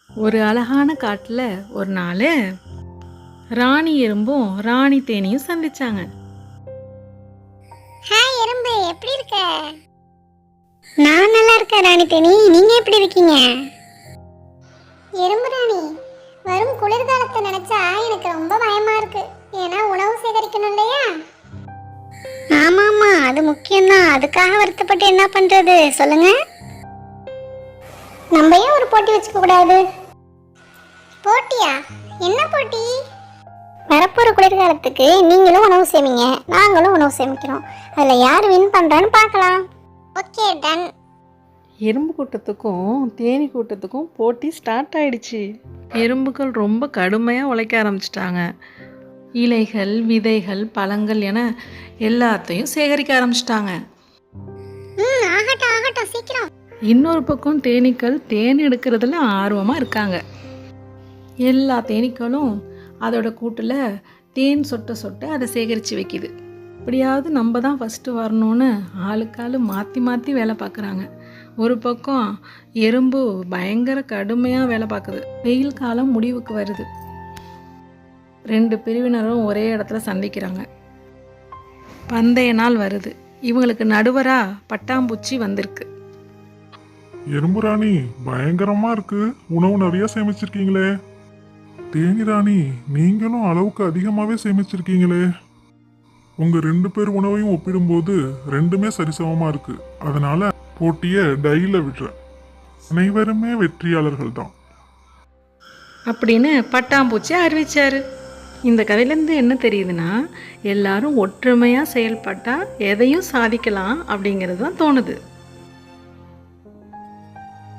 ஒரு அழகான காட்டில் ஒரு நாள் ராணி எறும்பும் ராணி தேனியும் சந்திச்சாங்க. ஹாய் எறும்பு, எப்படி இருக்க? நான் நல்லா இருக்கேன் ராணி தேனி, நீங்க எப்படி இருக்கீங்க? எறும்பு ராணி, வரும் குளிர்காலத்தை நினைச்சா எனக்கு ரொம்ப பயமா இருக்கு. ஏன்னா உணவு சேகரிக்கணும் இல்லையா? ஆமாமா, அது முக்கியம்தான். அதுக்காக வருத்தப்பட்டு என்ன பண்றது சொல்லுங்க. நம்ம ஏன் ஒரு போட்டி வச்சுக்க கூடாது? போட்டியா? என்ன போட்டி? வரப்போற குளிர்காலத்துக்கு நீங்களும் உணவு சேமிங்க, நாங்களும் உணவு சேமிக்கிறோம். அதுல யார் வின் பண்றான்னு பார்க்கலாம். Okay, done. எறும்பு கூட்டத்துக்கும் தேனி கூட்டத்துக்கும் போட்டி ஸ்டார்ட் ஆயிடுச்சு. எறும்புகள் ரொம்ப கடுமையாக உழைக்க ஆரம்பிச்சிட்டாங்க. இலைகள், விதைகள், பழங்கள் என எல்லாத்தையும் சேகரிக்க ஆரம்பிச்சிட்டாங்க. ஆகட்டும் ஆகட்டும், சீக்கிரம். இன்னொரு பக்கம் தேனீக்கள் தேன் எடுக்கிறதுல ஆர்வமாக இருக்காங்க. எல்லா தேனீக்களும் அதோட கூட்டில் தேன் சொட்ட சொட்ட அதை சேகரித்து வைக்கிது. எப்படியாவது நம்ம தான் ஃபஸ்ட்டு வரணும்னு ஆளுக்காள் மாற்றி மாற்றி வேலை பார்க்குறாங்க. ஒரு பக்கம் எறும்பு பயங்கர கடுமையாக வேலை பார்க்குது. வெயில் காலம் முடிவுக்கு வருது. 2 பிரிவினரும் ஒரே இடத்துல சந்திக்கிறாங்க. பந்தய நாள் வருது. இவங்களுக்கு நடுவராக பட்டாம்பூச்சி வந்திருக்கு. எறும்பு ராணி, பயங்கரமா இருக்கு. உணவு நிறைய சேமிச்சிருக்கீங்களே. தேனி ராணி, நீங்களும் அளவுக்கு அதிகமாவே சேமிச்சிருக்கீங்களே. உங்க 2 பேர் உணவையும் ஒப்பிடும்போது ரெண்டுமே சரிசமமா இருக்கு. அதனால போட்டிய டைல விடுறேன். அனைவருமே வெற்றியாளர்கள் தான் அப்படின்னு பட்டாம்பூச்சி அறிவிச்சாரு. இந்த கதையிலேருந்து என்ன தெரியுதுன்னா, எல்லாரும் ஒற்றுமையாக செயல்பட்டால் எதையும் சாதிக்கலாம் அப்படிங்கிறது தான் தோணுது.